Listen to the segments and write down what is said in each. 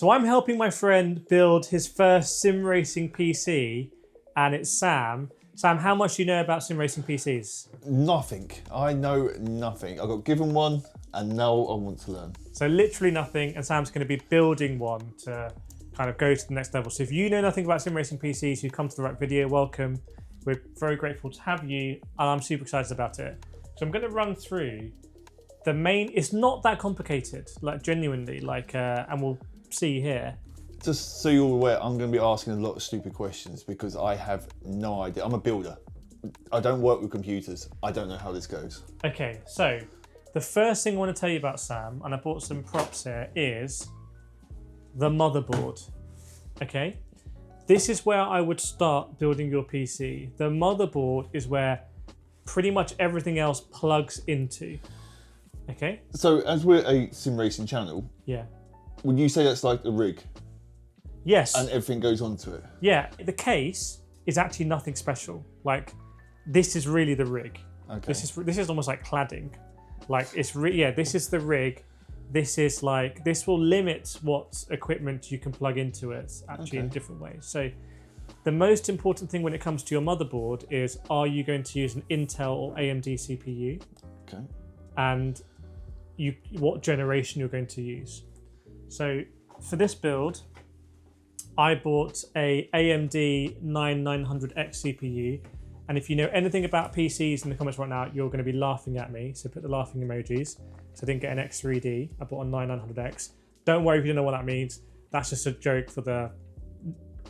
So I'm helping my friend build his first sim racing PC, and it's Sam. Sam, how much do you know about sim racing PCs? Nothing. I know nothing. I got given one and now I want to learn. So literally nothing, and Sam's going to be building one to kind of go to the next level. So if you know nothing about sim racing PCs, you've come to the right video, welcome. We're very grateful to have you, and I'm super excited about it. So I'm going to run through the main, it's not that complicated, like genuinely, like, and we'll see here. Just so you're aware, I'm going to be asking a lot of stupid questions because I have no idea. I'm a builder. I don't work with computers. I don't know how this goes. Okay, so the first thing I want to tell you about Sam, and I bought some props here, is the motherboard. Okay, this is where I would start building your PC. The motherboard is where pretty much everything else plugs into. Okay. So as we're a sim racing channel, Yeah. would you say that's like a rig Yes. and everything goes onto it? Yeah. The case is actually nothing special. Like, this is really the rig. Okay. This is almost like cladding. Like this is the rig. This is like, this will limit what equipment you can plug into it actually in different ways. So the most important thing when it comes to your motherboard is, are you going to use an Intel or AMD CPU? Okay. And what generation you're going to use. So for this build, I bought a AMD 9900X CPU. And if you know anything about PCs in the comments right now, you're going to be laughing at me. So put the laughing emojis. So I didn't get an X3D. I bought a 9900X. Don't worry if you don't know what that means. That's just a joke for the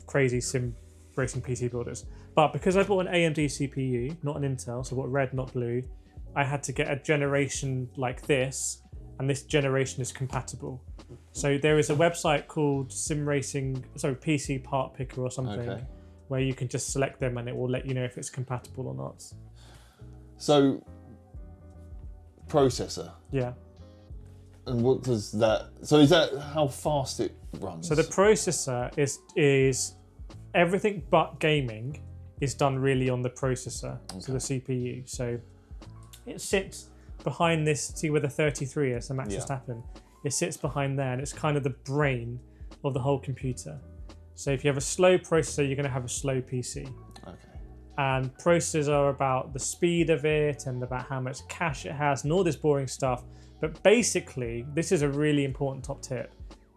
crazy sim racing PC builders. But because I bought an AMD CPU, not an Intel, so I bought red, not blue, I had to get a generation like this, and this generation is compatible. So there is a website called PC Part Picker or something, where you can just select them and it will let you know if it's compatible or not. So, processor. Yeah. And what does that? So is that how fast it runs? So the processor is everything but gaming is done really on the processor, so the CPU. So it sits behind this. See where the 33 is, the Max Verstappen. It sits behind there, and it's kind of the brain of the whole computer. So if you have a slow processor, you're going to have a slow PC. Okay. And processors are about the speed of it and about how much cache it has and all this boring stuff. But basically, this is a really important top tip,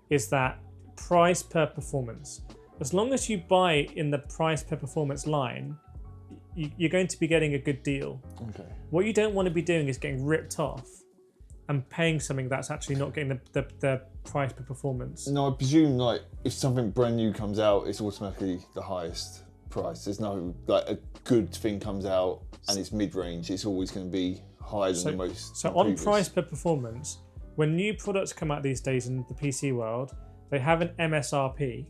is that price per performance. As long as you buy in the price per performance line, you're going to be getting a good deal. Okay. What you don't want to be doing is getting ripped off and paying something that's actually not getting the price per performance. No, I presume like if something brand new comes out, it's automatically the highest price. There's no, like, a good thing comes out and it's mid-range, it's always going to be higher than the most. So on price per performance, when new products come out these days in the PC world, they have an MSRP,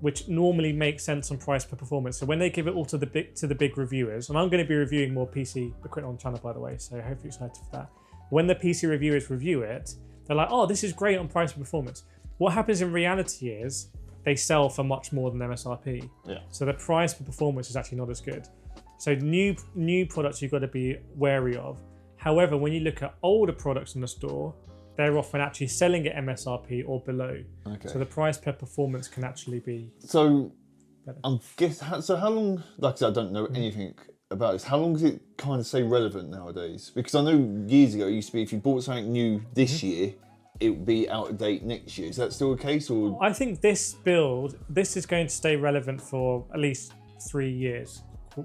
which normally makes sense on price per performance. So when they give it all to the big reviewers, and I'm going to be reviewing more PC equipment on the channel, by the way, so hopefully excited for that. When the PC reviewers review it, they're like, oh, this is great on price per performance. What happens in reality is they sell for much more than MSRP. Yeah. So the price per performance is actually not as good. So new products you've got to be wary of. However, when you look at older products in the store, they're often actually selling at MSRP or below. Okay. So the price per performance can actually be So better. So how long? Like I said, I don't know anything about this. How long does it kind of stay relevant nowadays? Because I know years ago it used to be if you bought something new this year, it would be out of date next year. Is that still the case? Or I think this is going to stay relevant for at least 3 years.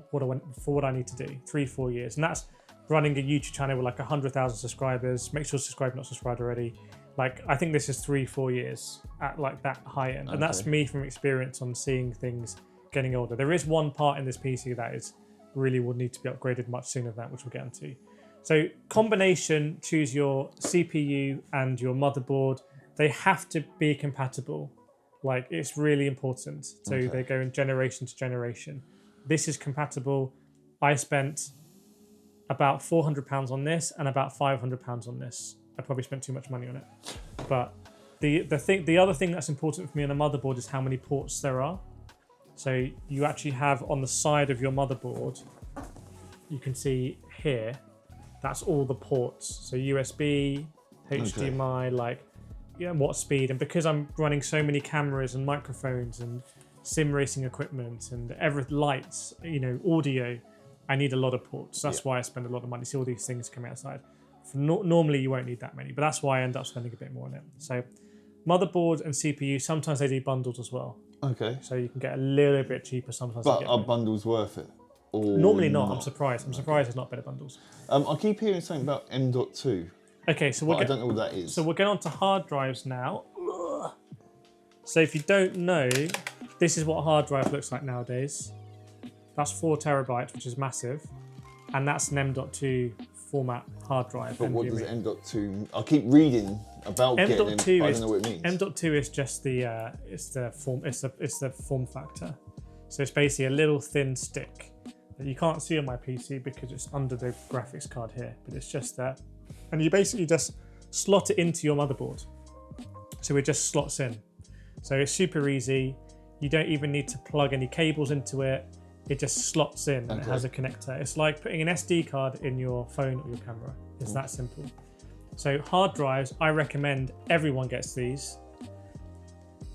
For what I need to do, 3-4 years, and that's running a YouTube channel with like 100,000 subscribers. Make sure to subscribe, not subscribed already. Like, I think this is 3-4 years at like that high end, and that's me from experience on seeing things getting older. There is one part in this PC that is really will need to be upgraded much sooner than that, which we'll get into. So combination, choose your CPU and your motherboard. They have to be compatible. Like, it's really important. So they go in generation to generation. This is compatible. I spent about £400 on this and about £500 on this. I probably spent too much money on it. But the other thing that's important for me on a motherboard is how many ports there are. So you actually have on the side of your motherboard, you can see here, that's all the ports. So USB, HDMI, like what speed, and because I'm running so many cameras and microphones and sim racing equipment and lights, audio, I need a lot of ports. That's why I spend a lot of money. See all these things coming outside. Normally you won't need that many, but that's why I end up spending a bit more on it. So motherboard and CPU, sometimes they do bundles as well. Okay. So you can get a little bit cheaper sometimes. But are bundles worth it? Or Normally not. I'm surprised. I'm surprised there's not better bundles. I keep hearing something about M.2. Okay, so I don't know what that is. So we're going on to hard drives now. So if you don't know, this is what a hard drive looks like nowadays. That's 4 terabytes, which is massive, and that's an M.2 format hard drive. But what does M.2? I keep reading about getting them, but I don't know what it means. M.2 is just the form factor. So it's basically a little thin stick that you can't see on my PC because it's under the graphics card here, but it's just there. And you basically just slot it into your motherboard. So it just slots in. So it's super easy. You don't even need to plug any cables into it. It just slots in and it has a connector. It's like putting an SD card in your phone or your camera. It's that simple. So hard drives, I recommend everyone gets these.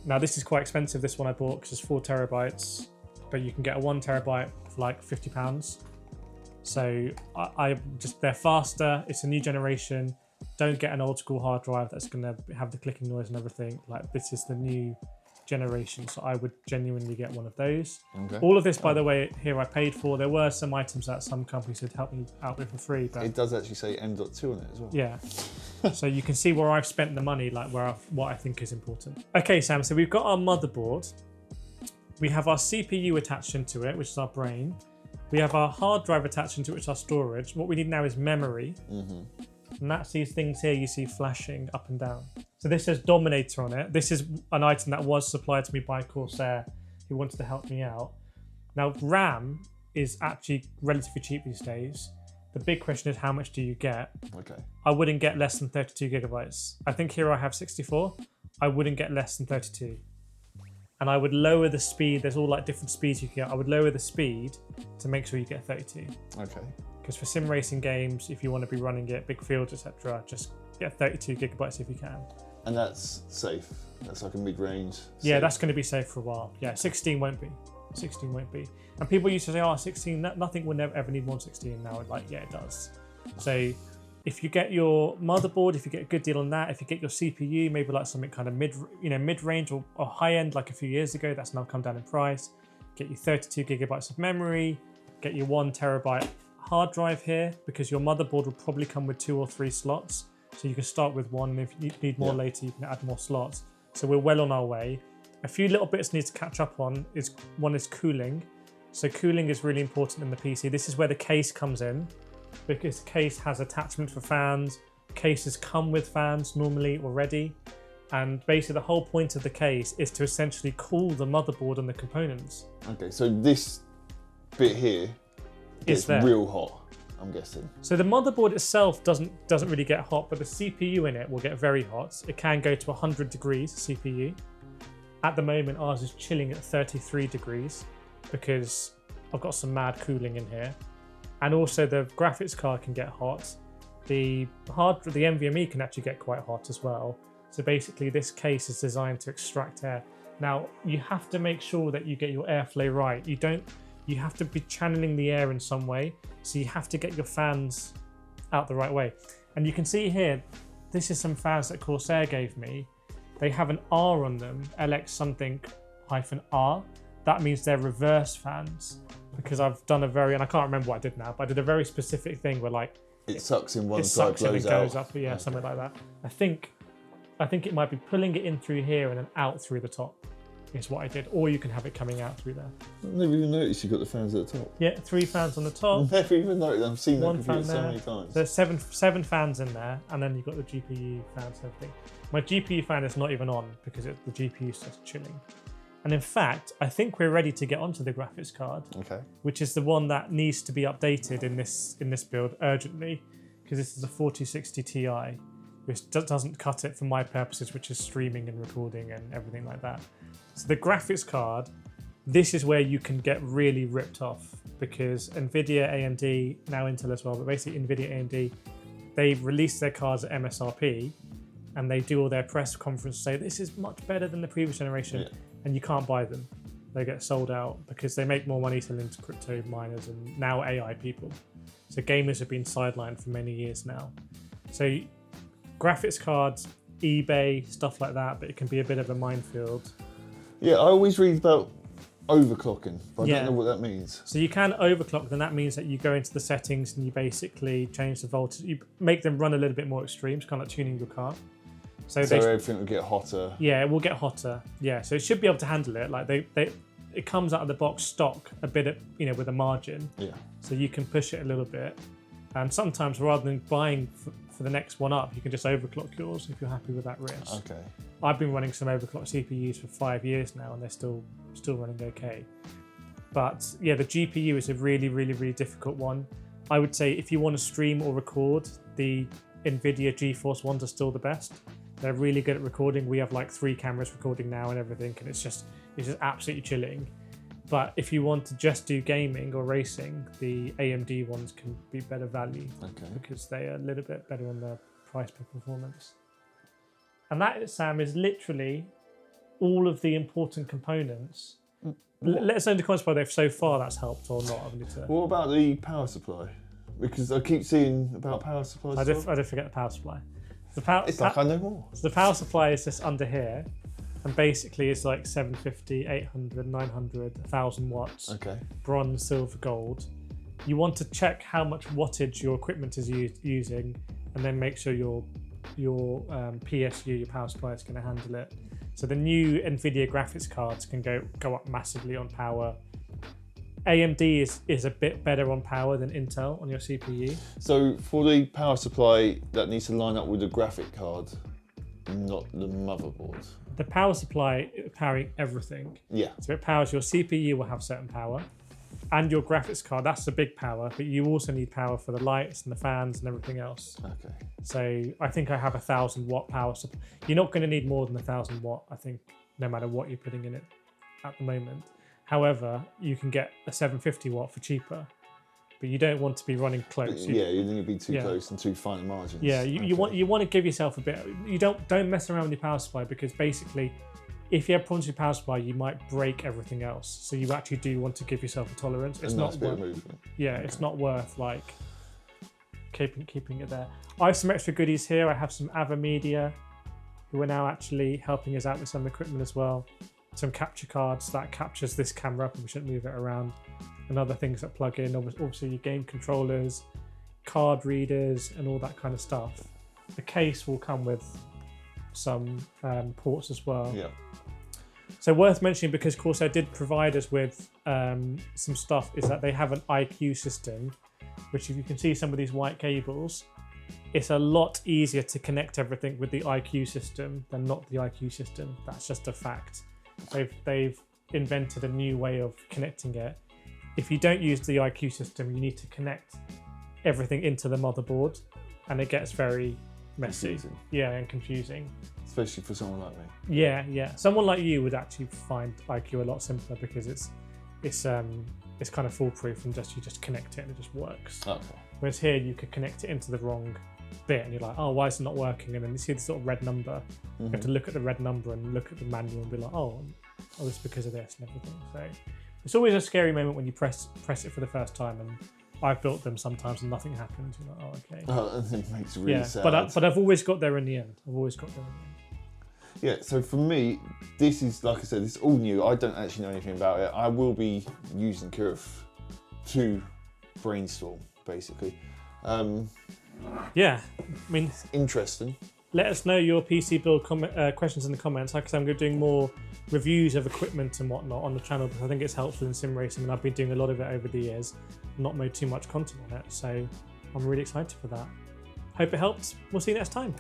Now this is quite expensive, this one I bought, because it's 4 terabytes, but you can get a 1 terabyte for like £50. So they're faster, it's a new generation. Don't get an old school hard drive that's gonna have the clicking noise and everything. Like, this is the new generation, so I would genuinely get one of those. Okay. All of this, by the way, here I paid for. There were some items that some companies had helped me out with for free, but it does actually say M.2 on it as well. Yeah. So you can see where I've spent the money, like what I think is important. Okay, Sam, so we've got our motherboard. We have our CPU attached into it, which is our brain. We have our hard drive attached into it, which is our storage. What we need now is memory. And that's these things here you see flashing up and down. So this says Dominator on it. This is an item that was supplied to me by Corsair, who wanted to help me out. Now, RAM is actually relatively cheap these days. The big question is, how much do you get? Okay. I wouldn't get less than 32 gigabytes. I think here I have 64. I wouldn't get less than 32. And I would lower the speed. There's all like different speeds you can get. I would lower the speed to make sure you get 32. Okay. Because for sim racing games, if you want to be running it, big fields, etc., just get 32 gigabytes if you can. And that's safe. That's like a mid-range. Yeah, that's going to be safe for a while. Yeah, 16 won't be. 16 won't be. And people used to say, oh, 16, nothing will never ever need more than 16 now. Like, yeah, it does. So if you get your motherboard, if you get a good deal on that, if you get your CPU, maybe like something kind of mid-range or high-end like a few years ago, that's now come down in price. Get you 32 gigabytes of memory, get your 1 terabyte hard drive here, because your motherboard will probably come with 2 or 3 slots. So you can start with 1, and if you need more later, you can add more slots. So we're well on our way. A few little bits need to catch up on. One is cooling. So cooling is really important in the PC. This is where the case comes in, because the case has attachment for fans. Cases come with fans normally already. And basically the whole point of the case is to essentially cool the motherboard and the components. Okay, so this bit here gets real hot, I'm guessing. So the motherboard itself doesn't really get hot, but the CPU in it will get very hot. It can go to 100 degrees CPU. At the moment, ours is chilling at 33 degrees because I've got some mad cooling in here. And also the graphics card can get hot. The NVMe can actually get quite hot as well. So basically this case is designed to extract air. Now you have to make sure that you get your airflow right. You have to be channeling the air in some way. So you have to get your fans out the right way. And you can see here, this is some fans that Corsair gave me. They have an R on them, LX something -R. That means they're reverse fans, because I've done and I can't remember what I did now, but I did a very specific thing where like it sucks in one side, blows out. Goes up, yeah, something like that. I think it might be pulling it in through here and then out through the top is what I did, or you can have it coming out through there. I've never even noticed you got the fans at the top. Yeah, 3 fans on the top. I've never even noticed. I've seen that computer so many times. There's seven fans in there, and then you've got the GPU fans and everything. My GPU fan is not even on because the GPU is just chilling. And in fact, I think we're ready to get onto the graphics card, which is the one that needs to be updated in this build urgently, because this is a 4060 Ti, which doesn't cut it for my purposes, which is streaming and recording and everything like that. So the graphics card, this is where you can get really ripped off, because NVIDIA, AMD, now Intel as well, but basically NVIDIA, AMD, they've released their cards at MSRP, and they do all their press conference say this is much better than the previous generation, and you can't buy them. They get sold out because they make more money selling to crypto miners and now AI people. So gamers have been sidelined for many years now. So graphics cards, eBay, stuff like that, but it can be a bit of a minefield. Yeah, I always read about overclocking, but I don't know what that means. So you can overclock, then that means that you go into the settings and you basically change the voltage. You make them run a little bit more extreme, kind of like tuning your car. So everything will get hotter. Yeah, it will get hotter. Yeah, so it should be able to handle it. Like it comes out of the box stock a bit, with a margin. Yeah. So you can push it a little bit. And sometimes rather than buying for the next one up, you can just overclock yours if you're happy with that risk. Okay. I've been running some overclock CPUs for 5 years now, and they're still running okay. But yeah, the GPU is a really, really, really difficult one. I would say if you want to stream or record, the NVIDIA GeForce ones are still the best. They're really good at recording. We have like 3 cameras recording now and everything, and it's just absolutely chilling. But if you want to just do gaming or racing, the AMD ones can be better value because they are a little bit better on the price per performance. And that, Sam, is literally all of the important components. Let us know in the comments below if so far that's helped or not. What about the power supply? Because I keep seeing about power supplies. I did forget the power supply. It's like I know more. So the power supply is just under here. And basically it's like 750, 800, 900, 1000 watts. Okay. Bronze, silver, gold. You want to check how much wattage your equipment is using, and then make sure your PSU, your power supply, is going to handle it. So the new NVIDIA graphics cards can go up massively on power. AMD is a bit better on power than Intel on your CPU. So for the power supply, that needs to line up with the graphic card, not the motherboard. The power supply powering everything. Yeah. So it powers your CPU, will have certain power, and your graphics card. That's the big power, but you also need power for the lights and the fans and everything else. Okay. So I think I have 1000 watt power supply. You're not going to need more than 1000 watt, I think, no matter what you're putting in it at the moment. However, you can get a 750 watt for cheaper, but you don't want to be running close. Yeah, you don't need to be too close and too fine margins. Yeah, you want to give yourself a bit. You don't mess around with your power supply, because basically, if you have problems with your power supply, you might break everything else. So you actually do want to give yourself a tolerance. It's not worth movement. Yeah, it's not worth like keeping it there. I have some extra goodies here. I have some Ava Media, who are now actually helping us out with some equipment as well. Some capture cards that captures this camera up, and we shouldn't move it around. And other things that plug in, obviously your game controllers, card readers, and all that kind of stuff. The case will come with some ports as well. Yeah. So worth mentioning, because Corsair did provide us with some stuff, is that they have an IQ system, which if you can see some of these white cables, it's a lot easier to connect everything with the IQ system than not the IQ system. That's just a fact. They've invented a new way of connecting it. If you don't use the IQ system, you need to connect everything into the motherboard, and it gets very messy. Confusing. Yeah, and confusing. Especially for someone like me. Yeah. Someone like you would actually find IQ a lot simpler, because it's kind of foolproof, and you just connect it and it just works. Okay. Whereas here you could connect it into the wrong bit, and you're like, oh, why is it not working? And then you see the sort of red number. You have to look at the red number and look at the manual and be like, oh, it's because of this and everything. So it's always a scary moment when you press it for the first time, and I've built them sometimes and nothing happens. You're like, oh, okay. Oh, it makes it really sad. But I've always got there in the end. Yeah, so for me, this is, like I said, this is all new. I don't actually know anything about it. I will be using KIRETH'S to brainstorm, basically. Yeah, I mean, interesting. Let us know your PC build questions in the comments. Like I said, I'm going to be doing more reviews of equipment and whatnot on the channel, because I think it's helpful in sim racing, and I've been doing a lot of it over the years, not made too much content on it. So I'm really excited for that. Hope it helped. We'll see you next time.